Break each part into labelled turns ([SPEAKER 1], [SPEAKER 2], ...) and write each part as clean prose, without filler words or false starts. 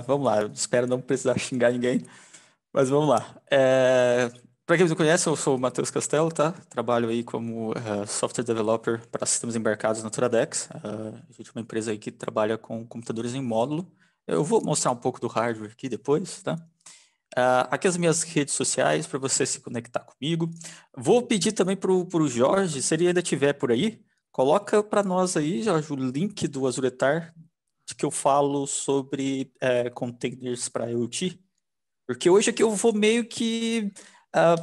[SPEAKER 1] Vamos lá, eu espero não precisar xingar ninguém, mas vamos lá. Para quem não me conhece, eu sou o Matheus Castelo, tá? Trabalho aí como software developer para sistemas embarcados na Turadex. A gente é uma empresa aí que trabalha com computadores em módulo. Eu vou mostrar um pouco do hardware aqui depois, tá? Aqui as minhas redes sociais para você se conectar comigo. Vou pedir também para o Jorge, se ele ainda estiver por aí, coloca para nós aí, Jorge, o link do Azuretar de que eu falo sobre containers para IoT, porque hoje aqui eu vou meio que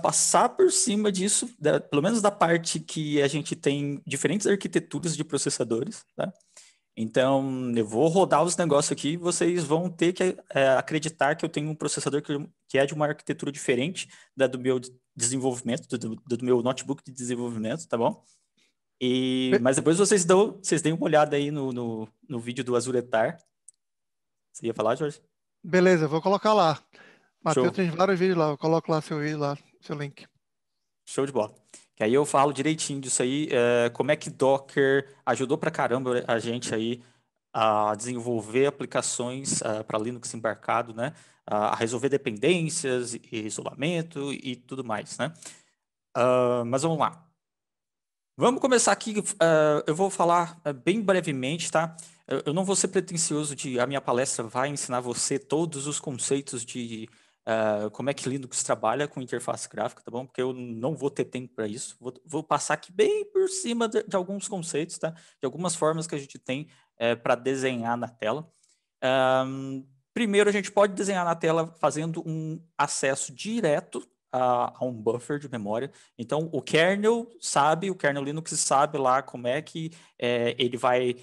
[SPEAKER 1] passar por cima disso, pelo menos da parte que a gente tem diferentes arquiteturas de processadores, tá? Então, eu vou rodar os negócios aqui, vocês vão ter que acreditar que eu tenho um processador que é de uma arquitetura diferente da do meu desenvolvimento, do meu notebook de desenvolvimento, tá bom?
[SPEAKER 2] Be-
[SPEAKER 1] Mas depois vocês deem uma olhada aí no vídeo do Azuretar. Você ia falar, Jorge?
[SPEAKER 2] Beleza, vou colocar lá. Matheus
[SPEAKER 1] Show.
[SPEAKER 2] tem vários vídeos lá, eu coloco lá seu vídeo lá, seu link.
[SPEAKER 1] Show de bola. Que aí eu falo direitinho disso aí, como é que Docker ajudou pra caramba a gente aí a desenvolver aplicações para Linux embarcado, né? A resolver dependências e isolamento e tudo mais, né? Mas vamos lá. Vamos começar aqui. Eu vou falar bem brevemente, tá? Eu não vou ser pretensioso de a minha palestra vai ensinar você todos os conceitos de como é que Linux trabalha com interface gráfica, tá bom? Porque eu não vou ter tempo para isso. Vou passar aqui bem por cima de alguns conceitos, tá? De algumas formas que a gente tem para desenhar na tela. Primeiro, a gente pode desenhar na tela fazendo um acesso direto a um buffer de memória. Então, o kernel Linux sabe lá como é que ele vai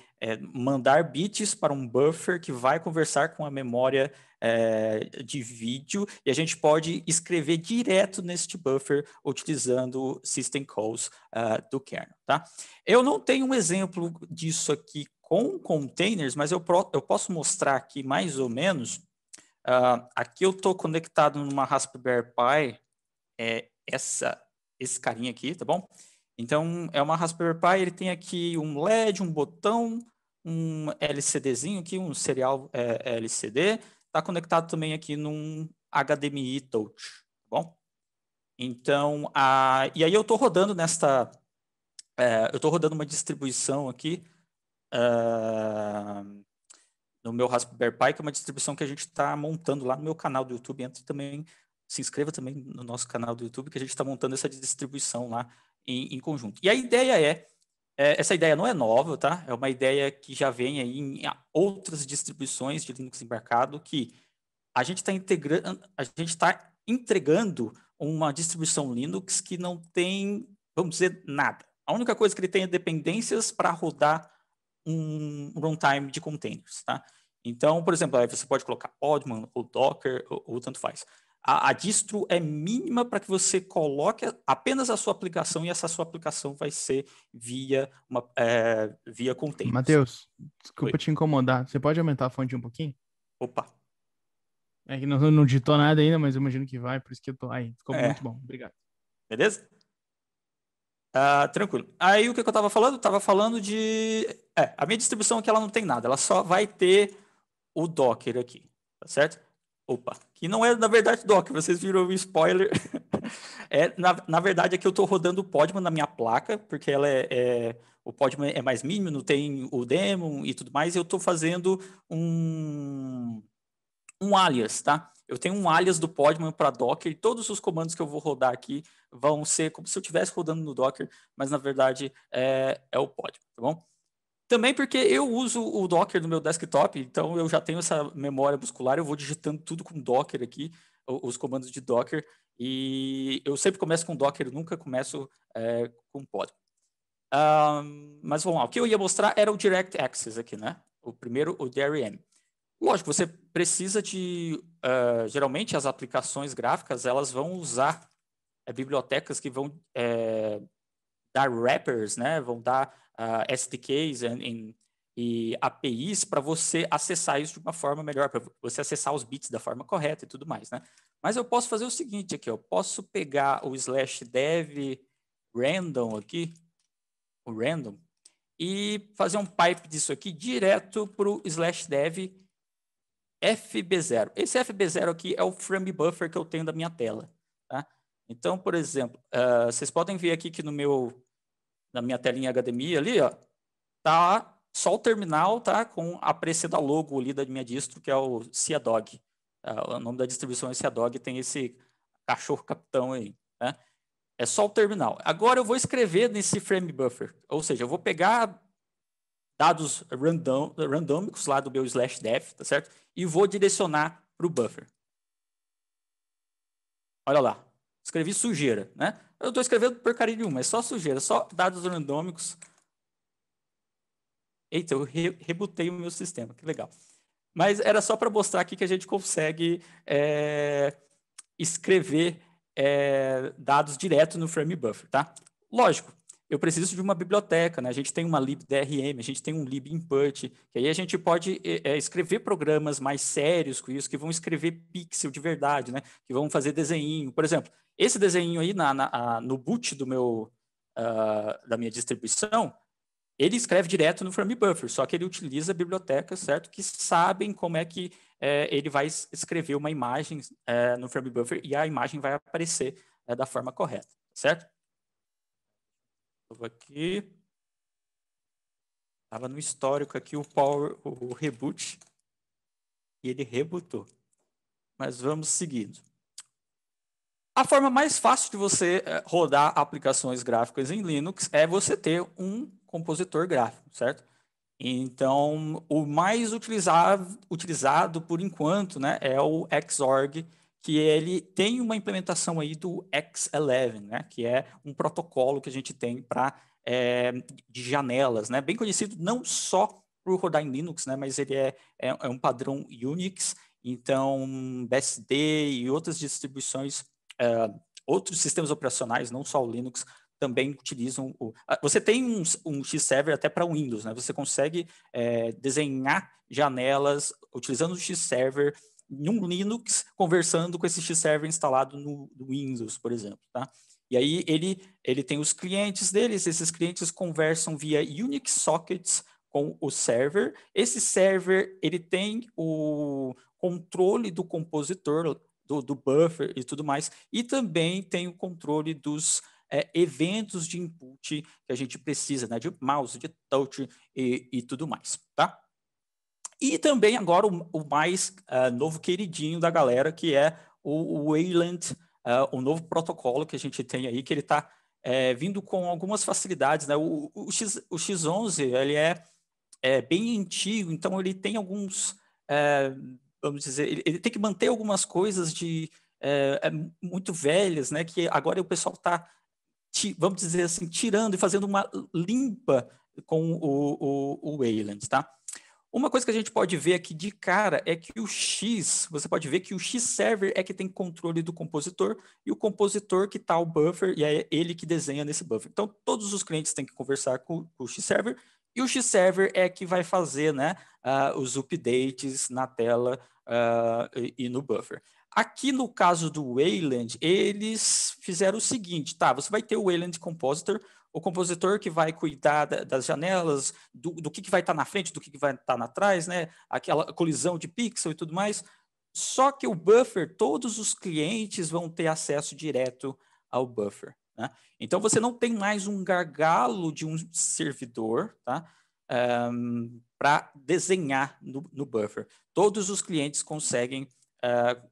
[SPEAKER 1] mandar bits para um buffer que vai conversar com a memória de vídeo, e a gente pode escrever direto neste buffer utilizando system calls do kernel, tá? Eu não tenho um exemplo disso aqui com containers, mas eu posso mostrar aqui mais ou menos. Aqui eu estou conectado numa Raspberry Pi, esse carinha aqui, tá bom? Então, é uma Raspberry Pi, ele tem aqui um LED, um botão, um LCDzinho aqui, um serial LCD, está conectado também aqui num HDMI Touch, tá bom? Então, e aí eu estou rodando eu estou rodando uma distribuição aqui, no meu Raspberry Pi, que é uma distribuição que a gente está montando lá no meu canal do YouTube. Entra também, se inscreva também no nosso canal do YouTube, que a gente está montando essa distribuição lá em conjunto. E a ideia essa ideia não é nova, tá? É uma ideia que já vem aí em outras distribuições de Linux embarcado, que a gente está integrando, a gente está entregando uma distribuição Linux que não tem, vamos dizer, nada. A única coisa que ele tem é dependências para rodar um runtime de containers, tá? Então, por exemplo, aí você pode colocar Podman ou Docker ou tanto faz. A distro é mínima para que você coloque apenas a sua aplicação, e essa sua aplicação vai ser via containers.
[SPEAKER 3] Matheus,
[SPEAKER 1] Oi.
[SPEAKER 3] desculpa te incomodar. Você pode aumentar a fonte um pouquinho?
[SPEAKER 1] Opa.
[SPEAKER 3] É que não digitou nada ainda, mas eu imagino que vai, por isso que eu tô aí. Ficou muito
[SPEAKER 1] É.
[SPEAKER 3] bom. Obrigado.
[SPEAKER 1] Beleza? Tranquilo. Aí o que eu estava falando? Estava falando de. A minha distribuição aqui ela não tem nada, ela só vai ter o Docker aqui, tá certo? Opa, que não é na verdade Docker, vocês viram o spoiler. Na verdade aqui eu estou rodando o Podman na minha placa, porque o Podman é mais mínimo, não tem o daemon e tudo mais, e eu estou fazendo um alias, tá? Eu tenho um alias do Podman para Docker, e todos os comandos que eu vou rodar aqui vão ser como se eu estivesse rodando no Docker, mas na verdade é o Podman, tá bom? Também porque eu uso o Docker no meu desktop, então eu já tenho essa memória muscular, eu vou digitando tudo com Docker aqui, os comandos de Docker, e eu sempre começo com Docker, eu nunca começo com Podman. Mas vamos lá, o que eu ia mostrar era o Direct Access aqui, né? O primeiro, o DRM. Lógico, você precisa geralmente as aplicações gráficas, elas vão usar bibliotecas que vão dar wrappers, né? Vão dar SDKs e APIs para você acessar isso de uma forma melhor, para você acessar os bits da forma correta e tudo mais, né? Mas eu posso fazer o seguinte aqui, eu posso pegar o /dev random aqui, o random, e fazer um pipe disso aqui direto para o /dev FB0. Esse FB0 aqui é o frame buffer que eu tenho da minha tela. Tá? Então, por exemplo, vocês podem ver aqui que na minha telinha HDMI ali, ó, tá só o terminal, tá, com aparecendo a logo ali da minha distro, que é o CiaDog. O nome da distribuição é CiaDog, tem esse cachorro capitão aí, né? É só o terminal. Agora eu vou escrever nesse frame buffer, ou seja, eu vou pegar dados randômicos lá do meu /dev, tá certo? E vou direcionar para o buffer. Olha lá, escrevi sujeira, né? Eu estou escrevendo porcaria nenhuma, é só sujeira, só dados randômicos. Eita, eu rebutei o meu sistema, que legal. Mas era só para mostrar aqui que a gente consegue escrever dados direto no frame buffer, tá? Lógico, eu preciso de uma biblioteca, né? A gente tem uma libdrm, a gente tem um libinput, que aí a gente pode escrever programas mais sérios com isso, que vão escrever pixel de verdade, né? Que vão fazer desenho. Por exemplo, esse desenho aí no boot da minha distribuição, ele escreve direto no frame buffer, só que ele utiliza bibliotecas, certo? Que sabem como é que ele vai escrever uma imagem no frame buffer e a imagem vai aparecer da forma correta, certo? Eu vou aqui. Estava no histórico aqui o reboot e ele rebootou. Mas vamos seguindo. A forma mais fácil de você rodar aplicações gráficas em Linux é você ter um compositor gráfico, certo? Então, o mais utilizado por enquanto, né, é o Xorg, que ele tem uma implementação aí do X11, né, que é um protocolo que a gente tem de janelas, né, bem conhecido não só por rodar em Linux, né, mas ele é um padrão Unix. Então, BSD e outras distribuições, outros sistemas operacionais, não só o Linux, também utilizam você tem um X-Server até para Windows, né? Você consegue desenhar janelas utilizando o X-Server em um Linux, conversando com esse X-Server instalado no Windows, por exemplo, tá? E aí ele tem os clientes deles, esses clientes conversam via Unix sockets com o server. Esse server ele tem o controle do compositor, do buffer e tudo mais, e também tem o controle dos eventos de input que a gente precisa, né, de mouse, de touch e tudo mais, tá? E também agora o mais novo queridinho da galera, que é o Wayland, o novo protocolo que a gente tem aí, que ele está vindo com algumas facilidades, né? O X11 ele é bem antigo, então ele tem alguns, vamos dizer, ele tem que manter algumas coisas muito velhas, né? Que agora o pessoal está, vamos dizer assim, tirando e fazendo uma limpa com o Wayland, tá? Uma coisa que a gente pode ver aqui de cara é que você pode ver que o X-Server é que tem controle do compositor e o compositor que está o buffer e é ele que desenha nesse buffer. Então, todos os clientes têm que conversar com o X-Server e o X-Server é que vai fazer, né, os updates na tela e no buffer. Aqui no caso do Wayland, eles fizeram o seguinte, tá? Você vai ter o Wayland Compositor, o compositor que vai cuidar das janelas, do que vai estar na frente, do que vai estar atrás, né? Aquela colisão de pixel e tudo mais. Só que o buffer, todos os clientes vão ter acesso direto ao buffer, né? Então, você não tem mais um gargalo de um servidor, tá? Para desenhar no buffer. Todos os clientes conseguem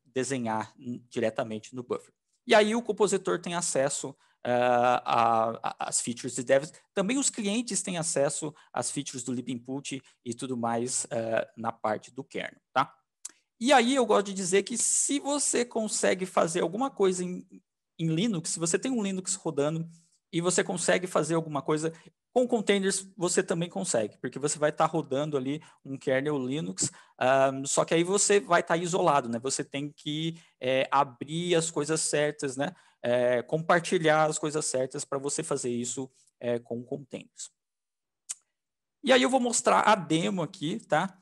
[SPEAKER 1] desenhar diretamente no buffer. E aí o compositor tem acesso às features de devs. Também os clientes têm acesso às features do libinput e tudo mais na parte do kernel, tá? E aí eu gosto de dizer que se você consegue fazer alguma coisa em Linux, se você tem um Linux rodando e você consegue fazer alguma coisa com containers, você também consegue, porque você vai estar rodando ali um kernel Linux, só que aí você vai estar isolado, né? Você tem que abrir as coisas certas, né? Compartilhar as coisas certas para você fazer isso com containers. E aí eu vou mostrar a demo aqui, tá?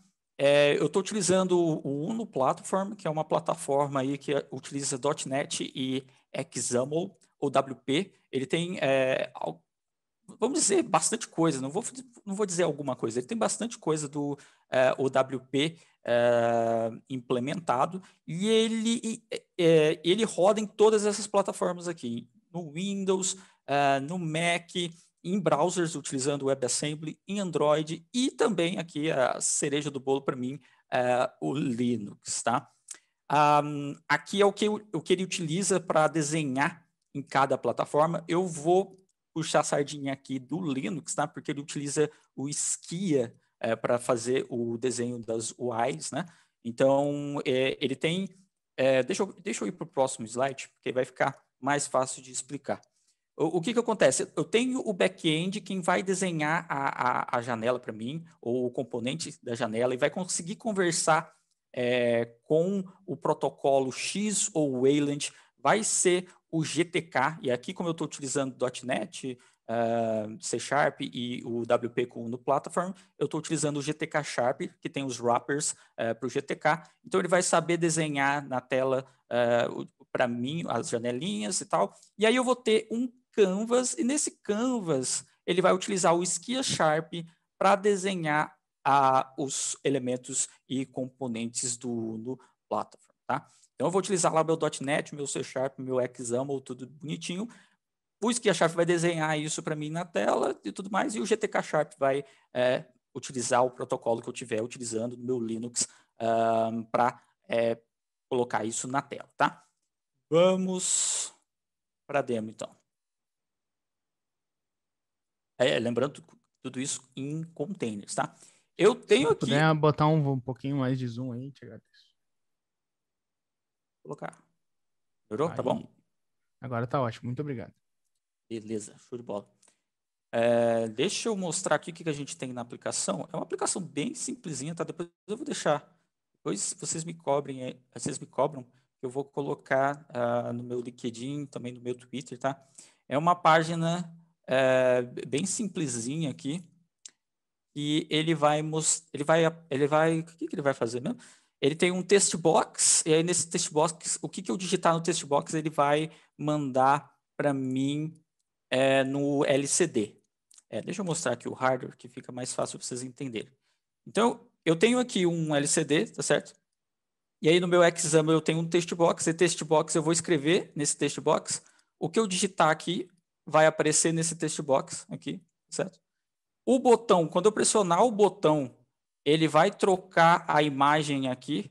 [SPEAKER 1] Eu estou utilizando o Uno Platform, que é uma plataforma aí que utiliza .NET e XAML, ou WP. Ele tem vamos dizer, bastante coisa, não vou dizer alguma coisa, ele tem bastante coisa do OWP implementado, e ele roda em todas essas plataformas aqui, no Windows, no Mac, em browsers utilizando WebAssembly, em Android, e também aqui a cereja do bolo para mim, o Linux, tá? Aqui é o que ele utiliza para desenhar em cada plataforma. Eu vou puxar a sardinha aqui do Linux, tá? Porque ele utiliza o Skia para fazer o desenho das UIs, né? Então, ele tem... deixa eu ir para o próximo slide, porque vai ficar mais fácil de explicar. O que acontece? Eu tenho o back-end, quem vai desenhar a janela para mim, ou o componente da janela, e vai conseguir conversar com o protocolo X ou Wayland, vai ser o GTK, e aqui como eu estou utilizando .NET, C Sharp e o WP com no Platform, eu estou utilizando o GTK Sharp, que tem os wrappers para o GTK, então ele vai saber desenhar na tela para mim as janelinhas e tal, e aí eu vou ter um Canvas, e nesse Canvas ele vai utilizar o Skia Sharp para desenhar os elementos e componentes do Platform, tá? Então eu vou utilizar lá meu .NET, meu C Sharp, meu XAML, tudo bonitinho. O Skia Sharp vai desenhar isso para mim na tela e tudo mais, e o GTK Sharp vai utilizar o protocolo que eu estiver utilizando no meu Linux para colocar isso na tela, tá? Vamos para a demo, então. Lembrando tudo isso em containers, tá? Eu tenho aqui... Se
[SPEAKER 3] puder botar um pouquinho mais de zoom aí, te agradeço.
[SPEAKER 1] Vou colocar. Melhorou?
[SPEAKER 3] Aí.
[SPEAKER 1] Tá bom?
[SPEAKER 3] Agora tá ótimo, muito obrigado.
[SPEAKER 1] Beleza, show de bola. Deixa eu mostrar aqui o que a gente tem na aplicação. É uma aplicação bem simplesinha, tá? Depois eu vou deixar. Depois vocês me cobram, eu vou colocar no meu LinkedIn, também no meu Twitter, tá? É uma página bem simplesinha aqui. E ele vai o que ele vai fazer mesmo? Ele tem um text box, e aí nesse text box, o que eu digitar no text box, ele vai mandar para mim no LCD. Deixa eu mostrar aqui o hardware, que fica mais fácil para vocês entenderem. Então, eu tenho aqui um LCD, tá certo? E aí no meu XAML eu tenho um text box, e text box eu vou escrever nesse text box. O que eu digitar aqui vai aparecer nesse text box aqui, certo? O botão, quando eu pressionar o botão, ele vai trocar a imagem aqui,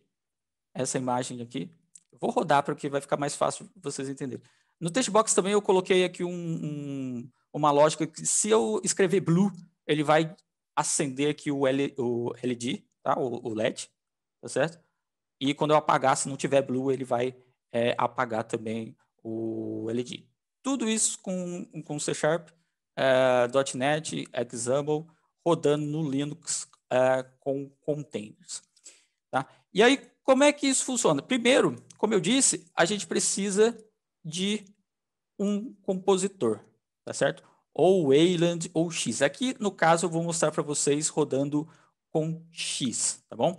[SPEAKER 1] essa imagem aqui. Eu vou rodar para que vai ficar mais fácil vocês entenderem. No textbox também eu coloquei aqui uma lógica que se eu escrever blue, ele vai acender aqui o LED, tá? O LED, tá certo? E quando eu apagar, se não tiver blue, ele vai apagar também o LED. Tudo isso com C Sharp, .NET, XAML, rodando no Linux com containers. Tá? E aí, como é que isso funciona? Primeiro, como eu disse, a gente precisa de um compositor, tá certo? Ou Wayland ou X. Aqui, no caso, eu vou mostrar para vocês rodando com X, tá bom?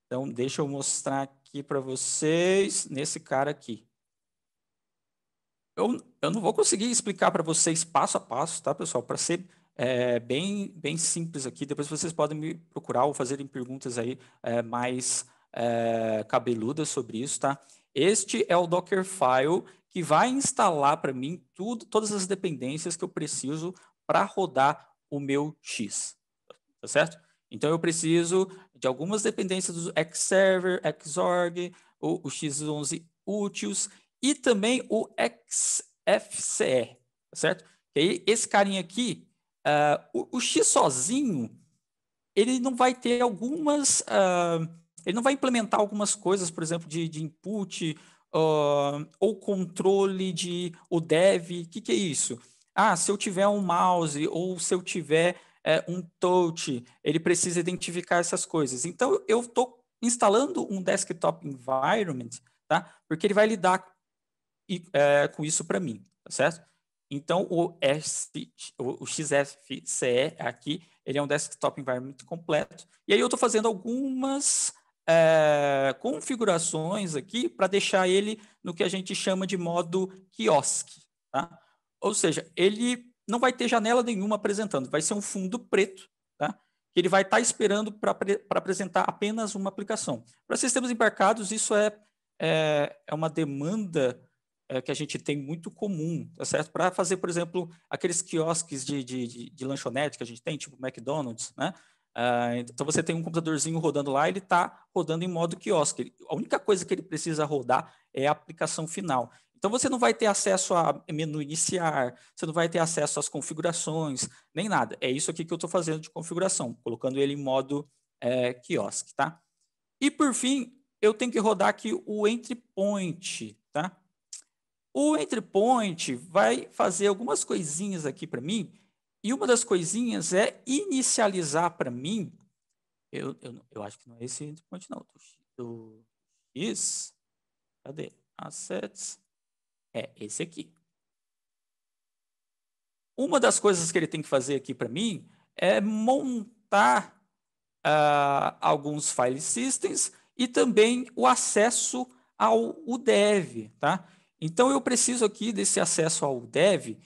[SPEAKER 1] Então, deixa eu mostrar aqui para vocês nesse cara aqui. Eu não vou conseguir explicar para vocês passo a passo, tá, pessoal? Para ser bem simples aqui. Depois vocês podem me procurar ou fazerem perguntas aí mais cabeludas sobre isso, tá? Este é o Dockerfile que vai instalar para mim todas as dependências que eu preciso para rodar o meu X, tá certo? Então, eu preciso de algumas dependências do Xserver, Xorg, o X11 Utils, e também o XFCE, tá certo? E aí, esse carinha aqui, o X sozinho, ele não vai ter ele não vai implementar algumas coisas, por exemplo, de input, ou controle o dev. O que é isso? Se eu tiver um mouse, ou se eu tiver um touch, ele precisa identificar essas coisas. Então, eu estou instalando um desktop environment, tá? Porque ele vai lidar com isso para mim, tá certo? Então, o XFCE aqui, ele é um desktop environment completo. E aí eu estou fazendo algumas configurações aqui para deixar ele no que a gente chama de modo quiosque, tá? Ou seja, ele não vai ter janela nenhuma apresentando, vai ser um fundo preto, tá? Que ele vai estar esperando para apresentar apenas uma aplicação. Para sistemas embarcados, isso é uma demanda que a gente tem muito comum, tá certo? Para fazer, por exemplo, aqueles quiosques de lanchonete que a gente tem, tipo McDonald's, né? Então você tem um computadorzinho rodando lá, ele está rodando em modo quiosque. A única coisa que ele precisa rodar é a aplicação final. Então você não vai ter acesso a menu iniciar, você não vai ter acesso às configurações, nem nada. É isso aqui que eu estou fazendo de configuração, colocando ele em modo quiosque, tá? E por fim, eu tenho que rodar aqui o entry point, tá? O entry point vai fazer algumas coisinhas aqui para mim, e uma das coisinhas é inicializar para mim, eu acho que não é esse entry point não, do X, cadê? Assets, esse aqui. Uma das coisas que ele tem que fazer aqui para mim é montar alguns file systems e também o acesso ao UDEV, tá? Então eu preciso aqui desse acesso ao UDEV.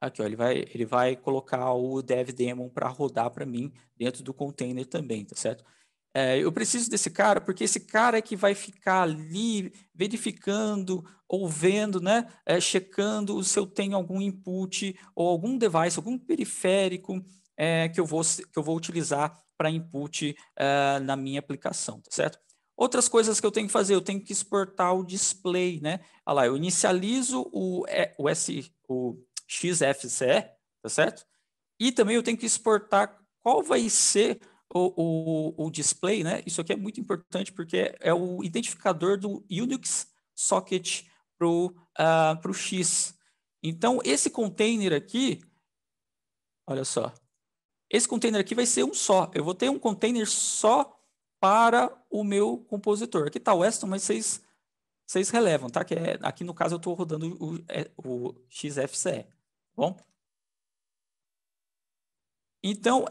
[SPEAKER 1] Aqui, ó, ele vai colocar o UDEV daemon para rodar para mim dentro do container também, tá certo? Eu preciso desse cara porque esse cara é que vai ficar ali verificando ou vendo, né, checando se eu tenho algum input ou algum device, algum periférico que eu vou utilizar para input na minha aplicação, tá certo? Outras coisas que eu tenho que fazer, eu tenho que exportar o display, né? Olha lá, eu inicializo o XFCE, tá certo? E também eu tenho que exportar qual vai ser o display, né? Isso aqui é muito importante porque é o identificador do Unix socket para o X. Então, esse container aqui, olha só, esse container aqui vai ser um só. Eu vou ter um container só para o meu compositor. Aqui está o Weston, mas vocês relevam, tá? Que aqui no caso eu estou rodando o XFCE. Bom? Então,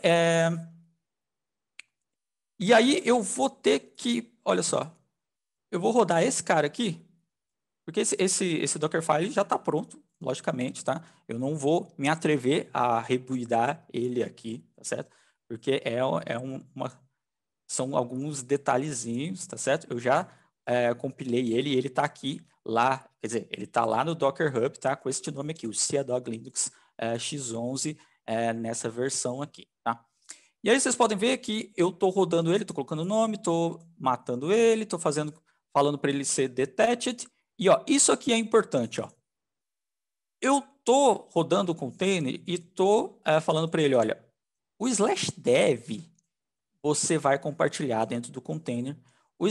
[SPEAKER 1] e aí eu vou ter que, olha só, eu vou rodar esse cara aqui, porque esse Dockerfile já está pronto, logicamente, tá? Eu não vou me atrever a rebuildar ele aqui, tá certo? Porque são alguns detalhezinhos, tá certo? Eu já compilei ele e ele está aqui lá, quer dizer, ele está lá no Docker Hub, tá? Com este nome aqui, o CDOG Linux X11 nessa versão aqui, tá? E aí vocês podem ver que eu estou rodando ele, estou colocando o nome, estou matando ele, estou falando para ele ser detached. E ó, isso aqui é importante, ó. Eu estou rodando o container e estou falando para ele, olha, o /dev você vai compartilhar dentro do container. O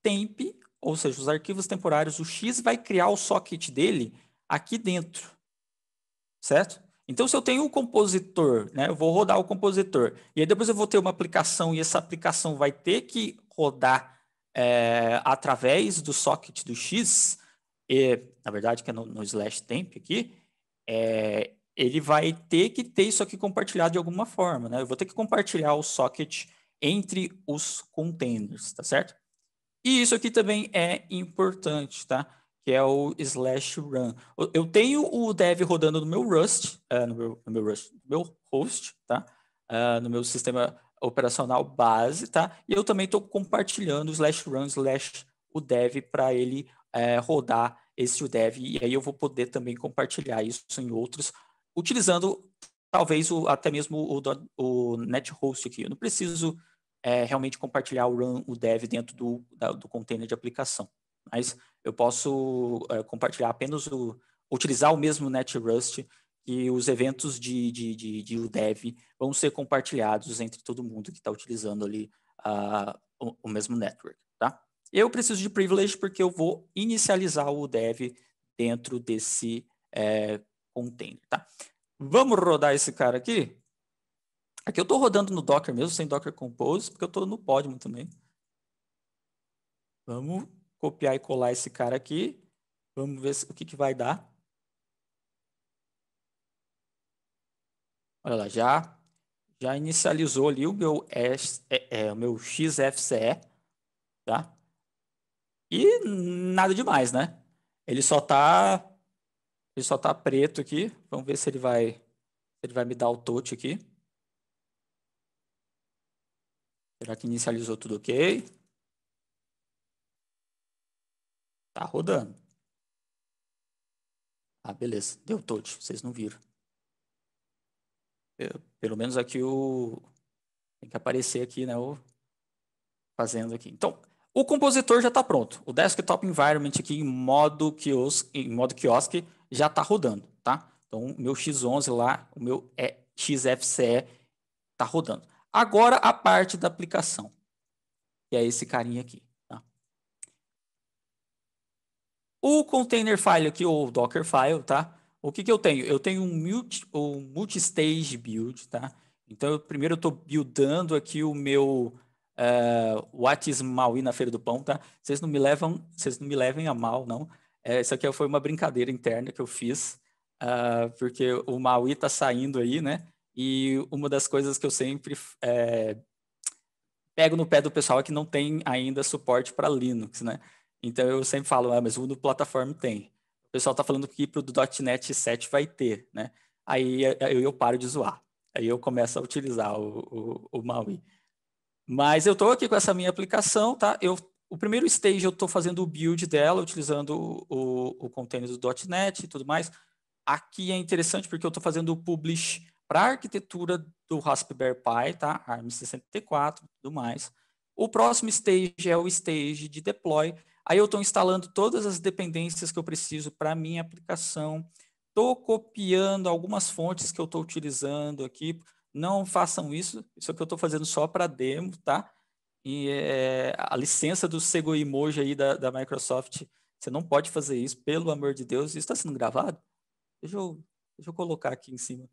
[SPEAKER 1] /temp, ou seja, os arquivos temporários, o X vai criar o socket dele aqui dentro, certo? Então, se eu tenho um compositor, né, eu vou rodar o compositor, e aí depois eu vou ter uma aplicação, e essa aplicação vai ter que rodar através do socket do X, na verdade, que é no /temp aqui, ele vai ter que ter isso aqui compartilhado de alguma forma, né? Eu vou ter que compartilhar o socket entre os containers, tá certo? E isso aqui também é importante, tá? Que é o /run. Eu tenho o dev rodando no meu Rust, no meu host, tá? No meu sistema operacional base, tá? E eu também estou compartilhando o /run, o dev para ele rodar esse dev, e aí eu vou poder também compartilhar isso em outros, utilizando talvez até mesmo o NetHost aqui. Eu não preciso realmente compartilhar o dev dentro do container de aplicação. Mas eu posso compartilhar apenas utilizar o mesmo NetRust, e os eventos de UDEV vão ser compartilhados entre todo mundo que está utilizando ali o mesmo network, tá? Eu preciso de privilege porque eu vou inicializar o UDEV dentro desse container, tá? Vamos rodar esse cara aqui? Aqui eu estou rodando no Docker mesmo, sem Docker Compose, porque eu estou no Podman também. Vamos copiar e colar esse cara aqui. Vamos ver o que vai dar. Olha lá, já inicializou ali o meu XFCE, tá? E nada demais, né? Ele só está Ele só está preto aqui. Vamos ver se ele vai me dar o touch aqui. Será que inicializou tudo ok? Tá rodando. Ah, beleza. Deu touch. Vocês não viram. Pelo menos aqui tem que aparecer aqui, né? Fazendo aqui. Então, o compositor já está pronto. O Desktop Environment aqui em modo quiosque já está rodando, tá? Então, o meu X11 lá, o meu XFCE está rodando. Agora, a parte da aplicação, que é esse carinha aqui. Tá? O container file aqui, ou Docker file, tá? O que eu tenho? Eu tenho um multi-stage build, tá? Então, primeiro eu estou buildando aqui o meu What is Maui na Feira do Pão, tá? Vocês não me levem a mal, não. Isso aqui foi uma brincadeira interna que eu fiz, porque o Maui está saindo aí, né? E uma das coisas que eu sempre pego no pé do pessoal é que não tem ainda suporte para Linux, né? Então eu sempre falo, mas o Uno Platform tem. O pessoal está falando que para o .NET 7 vai ter, né? Aí eu paro de zoar. Aí eu começo a utilizar o Maui. Mas eu estou aqui com essa minha aplicação, tá? O primeiro stage eu estou fazendo o build dela, utilizando o container do .NET e tudo mais. Aqui é interessante porque eu estou fazendo o publish para a arquitetura do Raspberry Pi, tá? ARM64 e tudo mais. O próximo stage é o stage de deploy. Aí eu estou instalando todas as dependências que eu preciso para a minha aplicação. Estou copiando algumas fontes que eu estou utilizando aqui. Não façam isso. Isso é o que eu estou fazendo só para demo, tá? E a licença do Segoemoji aí da Microsoft, você não pode fazer isso, pelo amor de Deus. Isso está sendo gravado? Deixa eu colocar aqui em cima.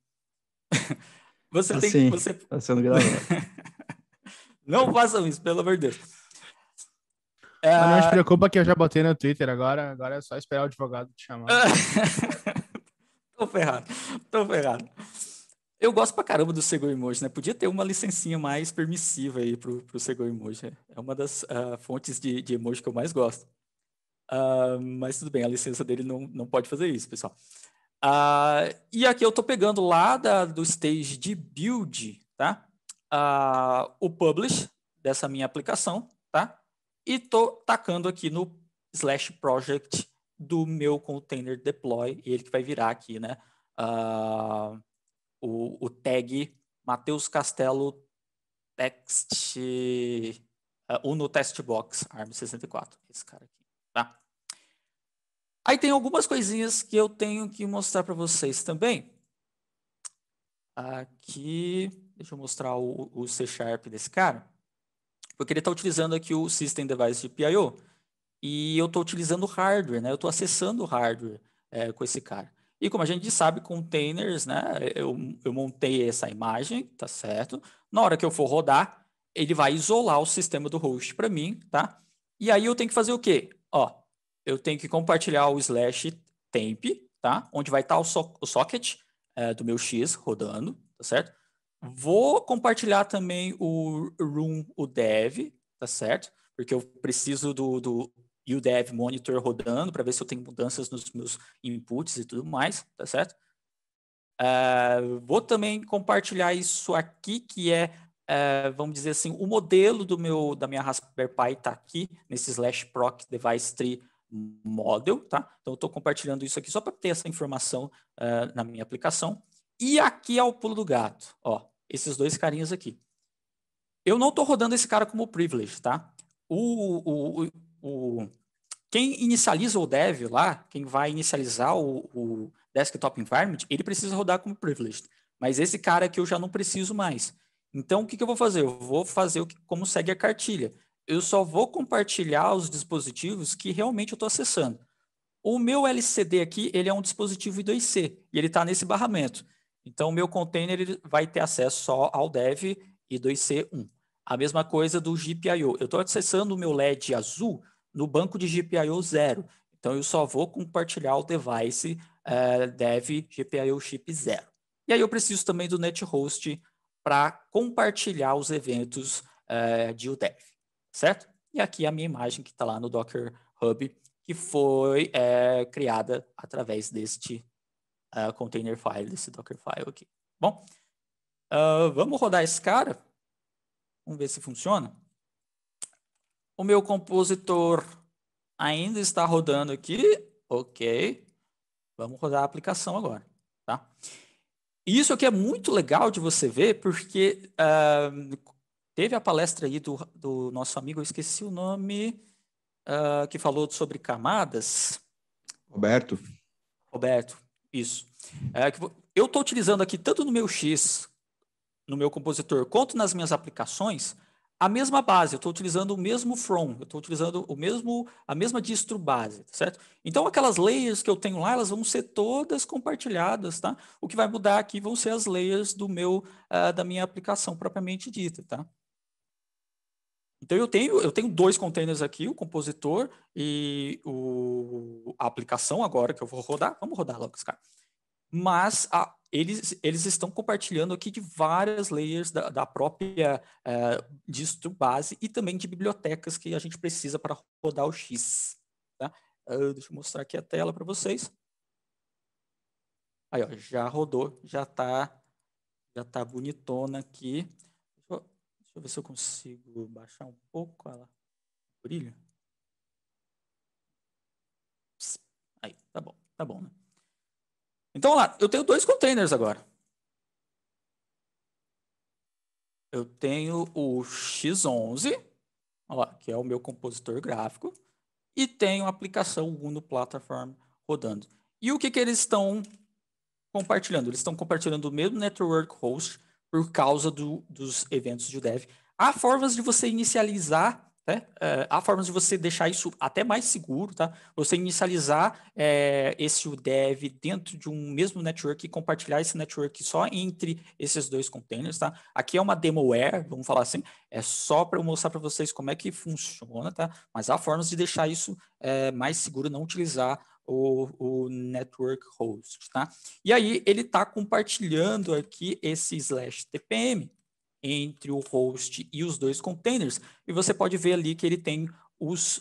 [SPEAKER 3] Assim, tá sendo gravado.
[SPEAKER 1] Não façam isso, pelo amor de Deus.
[SPEAKER 3] Mas não te preocupa que eu já botei no Twitter agora é só esperar o advogado te chamar.
[SPEAKER 1] Tô ferrado. Eu gosto pra caramba do Segoemoji, né? Podia ter uma licencinha mais permissiva aí pro Segoemoji. É uma das fontes de emoji que eu mais gosto. Mas tudo bem, a licença dele não pode fazer isso, pessoal. E aqui eu tô pegando lá do stage de build, tá? O publish dessa minha aplicação, tá? E tô tacando aqui no /project do meu container deploy, e ele que vai virar aqui, né? O tag Matheus Castelo text Uno Testbox ARM64, esse cara aqui, tá? Aí tem algumas coisinhas que eu tenho que mostrar para vocês também. Aqui, deixa eu mostrar o C# desse cara, porque ele está utilizando aqui o System Device GPIO e eu estou utilizando o hardware, né? Eu estou acessando o hardware com esse cara. E como a gente sabe, containers, né? Eu montei essa imagem, tá certo? Na hora que eu for rodar, ele vai isolar o sistema do host para mim, tá? E aí eu tenho que fazer o quê? Ó, eu tenho que compartilhar o /temp, tá? Onde vai estar o socket do meu X rodando, tá certo? Vou compartilhar também o room, o dev, tá certo? Porque eu preciso do udev monitor rodando para ver se eu tenho mudanças nos meus inputs e tudo mais, tá certo? Vou também compartilhar isso aqui, que vamos dizer assim, o modelo da minha Raspberry Pi está aqui, nesse /proc device tree model, tá? Então, eu estou compartilhando isso aqui só para ter essa informação na minha aplicação. E aqui é o pulo do gato, ó, esses dois carinhas aqui. Eu não estou rodando esse cara como privilege, tá? Quem inicializa o dev lá, quem vai inicializar o desktop environment, ele precisa rodar como privileged. Mas esse cara aqui eu já não preciso mais. Então, o que eu vou fazer? Eu vou fazer como segue a cartilha. Eu só vou compartilhar os dispositivos que realmente eu estou acessando. O meu LCD aqui, ele é um dispositivo I2C, e ele está nesse barramento. Então, o meu container ele vai ter acesso só ao dev I2C1. A mesma coisa do GPIO. Eu estou acessando o meu LED azul no banco de GPIO 0. Então, eu só vou compartilhar o device dev GPIO chip 0. E aí eu preciso também do NetHost para compartilhar os eventos de UDEV, certo? E aqui a minha imagem que está lá no Docker Hub, que foi criada através deste container file, desse Dockerfile aqui. Bom, vamos rodar esse cara. Vamos ver se funciona. O meu compositor ainda está rodando aqui. Ok. Vamos rodar a aplicação agora. Tá? E isso aqui é muito legal de você ver, porque teve a palestra aí do nosso amigo, eu esqueci o nome, que falou sobre camadas. Roberto, isso. Eu estou utilizando aqui, tanto no meu X, no meu compositor, quanto nas minhas aplicações, a mesma base. Eu estou utilizando o mesmo from, eu estou utilizando a mesma distro base, certo? Então, aquelas layers que eu tenho lá, elas vão ser todas compartilhadas, tá? O que vai mudar aqui vão ser as layers da minha aplicação propriamente dita, tá? Então, eu tenho 2 containers aqui, o compositor e a aplicação agora que eu vou rodar. Vamos rodar logo esse cara. Mas eles estão compartilhando aqui de várias layers da própria distro base e também de bibliotecas que a gente precisa para rodar o X. Tá? Deixa eu mostrar aqui a tela para vocês. Aí, ó, já rodou, já tá bonitona aqui. Deixa eu ver se eu consigo baixar um pouco ela. Brilho. Aí, tá bom, né? Então, lá, eu tenho 2 containers agora. Eu tenho o X11, ó, que é o meu compositor gráfico, e tenho a aplicação Uno Platform rodando. E o que eles estão compartilhando? Eles estão compartilhando o mesmo network host por causa dos eventos de dev. Há formas de você inicializar, né? Há formas de você deixar isso até mais seguro, tá? Você inicializar esse dev dentro de um mesmo network e compartilhar esse network só entre esses 2 containers, tá? Aqui é uma demoware, vamos falar assim, é só para eu mostrar para vocês como é que funciona, tá? Mas há formas de deixar isso mais seguro, não utilizar o network host, tá? E aí ele está compartilhando aqui esse /tpm entre o host e os 2 containers, e você pode ver ali que ele tem os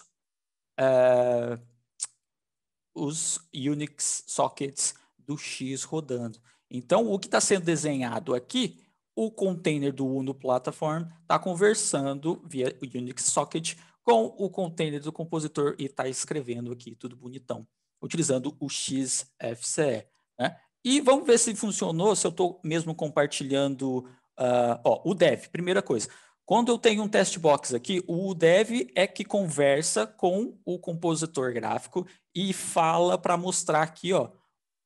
[SPEAKER 1] Unix sockets do X rodando. Então, o que está sendo desenhado aqui, o container do Uno Platform está conversando via Unix socket com o container do compositor e está escrevendo aqui tudo bonitão, utilizando o XFCE. Né? E vamos ver se funcionou, se eu estou mesmo compartilhando o dev. Primeira coisa, quando eu tenho um test box aqui, o dev é que conversa com o compositor gráfico e fala para mostrar aqui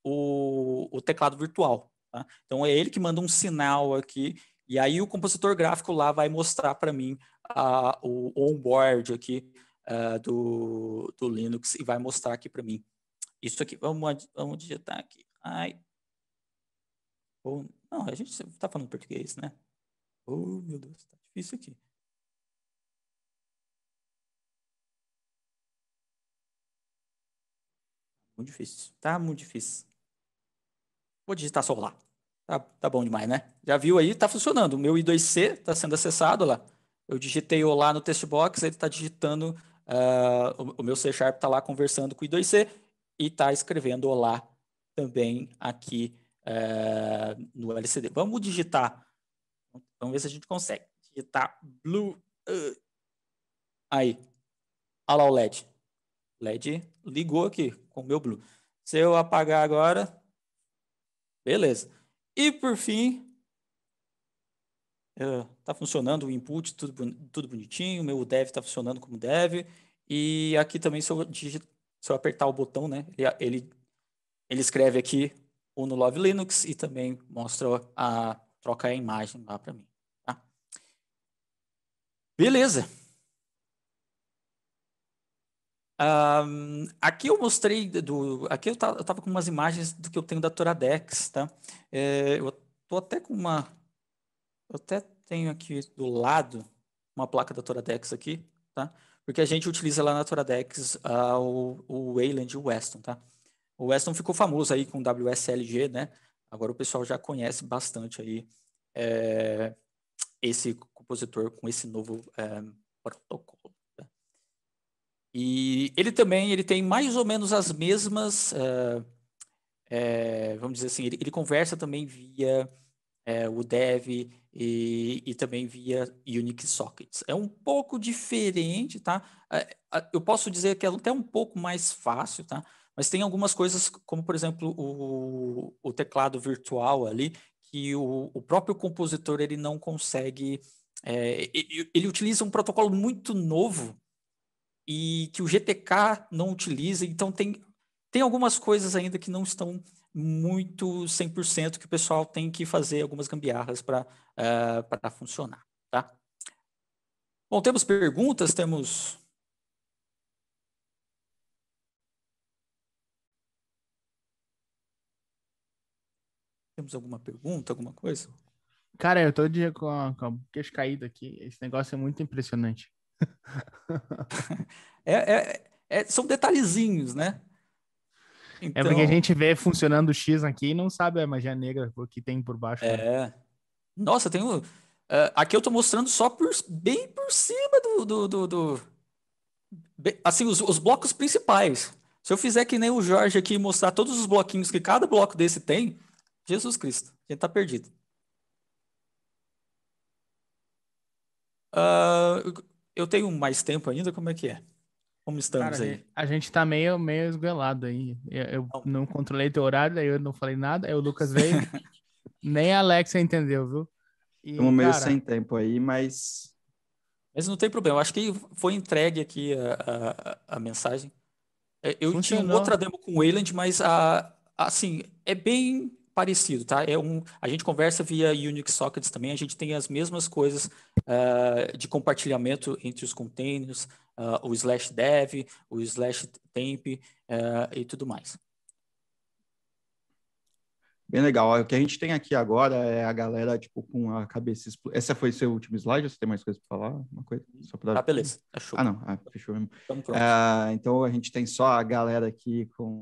[SPEAKER 1] o teclado virtual. Tá? Então, é ele que manda um sinal aqui, e aí o compositor gráfico lá vai mostrar para mim o onboard aqui do Linux e vai mostrar aqui para mim. Isso aqui, vamos digitar aqui. Não, a gente está falando português, né? Oh, meu Deus, tá difícil aqui. Muito difícil. Tá muito difícil. Vou digitar só lá. Tá bom demais, né? Já viu aí? Tá funcionando. O meu I2C está sendo acessado lá. Eu digitei o lá no text box, ele está digitando. O meu C# está lá conversando com o I2C e está escrevendo olá também aqui no LCD. Vamos digitar. Vamos ver se a gente consegue. Digitar blue. Aí. Olha lá o LED. LED ligou aqui com o meu blue. Se eu apagar agora, beleza. E por fim, tá funcionando o input, tudo bonitinho, meu dev está funcionando como dev. E aqui também, se eu apertar o botão, né, ele escreve aqui o no Love Linux e também mostra troca a imagem lá para mim. Tá? Beleza. Aqui eu mostrei aqui eu tava com umas imagens do que eu tenho da Toradex, tá? Eu tô até com eu até tenho aqui do lado uma placa da Toradex aqui, tá? Porque a gente utiliza lá na Toradex o Wayland e o Weston, tá? O Weston ficou famoso aí com WSLG, né? Agora o pessoal já conhece bastante aí esse compositor com esse novo protocolo. E ele também ele tem mais ou menos as mesmas, vamos dizer assim, ele conversa também via o dev e também via Unix sockets. É um pouco diferente, tá? Eu posso dizer que é até um pouco mais fácil, tá? Mas tem algumas coisas, como por exemplo o teclado virtual ali, que o próprio compositor ele não consegue. Ele utiliza um protocolo muito novo e que o GTK não utiliza, então tem algumas coisas ainda que não estão muito 100% que o pessoal tem que fazer algumas gambiarras para funcionar, tá? Bom, temos perguntas, temos alguma pergunta, alguma coisa?
[SPEAKER 3] Cara, eu tô com a queixo caído aqui. Esse negócio é muito impressionante.
[SPEAKER 1] São detalhezinhos, né?
[SPEAKER 3] É porque a
[SPEAKER 1] Então,
[SPEAKER 3] gente vê funcionando o X aqui e não sabe a magia negra que tem por baixo, né?
[SPEAKER 1] nossa, tem aqui eu estou mostrando só bem por cima assim, os blocos principais. Se eu fizer que nem o Jorge aqui e mostrar todos os bloquinhos que cada bloco desse tem, Jesus Cristo, a gente tá perdido. Ah, eu tenho mais tempo ainda, como é que é? Como
[SPEAKER 3] Cara,
[SPEAKER 1] estamos aí?
[SPEAKER 3] a gente tá meio esgoelado aí. Eu
[SPEAKER 1] Não.
[SPEAKER 3] não controlei teu horário, aí eu não falei nada. Aí o Lucas veio, nem a Alexa entendeu, viu? E,
[SPEAKER 4] Estamos meio
[SPEAKER 3] cara,
[SPEAKER 4] sem tempo aí, mas
[SPEAKER 1] Mas não tem problema, eu acho que foi entregue aqui a mensagem. Eu tinha uma
[SPEAKER 3] funcionou.
[SPEAKER 1] outra demo com o Wayland, mas assim, é bem parecido, tá? A gente conversa via Unix sockets também, a gente tem as mesmas coisas de compartilhamento entre os containers, o slash dev, o slash temp e tudo mais.
[SPEAKER 4] bem legal. O que a gente tem aqui agora é a galera, tipo, com a cabeça... Essa foi seu último slide? Ou você tem mais coisa para falar? Uma coisa? Só
[SPEAKER 1] Tá,
[SPEAKER 4] para...
[SPEAKER 1] beleza, tá show.
[SPEAKER 4] Ah, não. Fechou mesmo.
[SPEAKER 1] Estamos prontos.
[SPEAKER 4] Então, a gente tem só a galera aqui com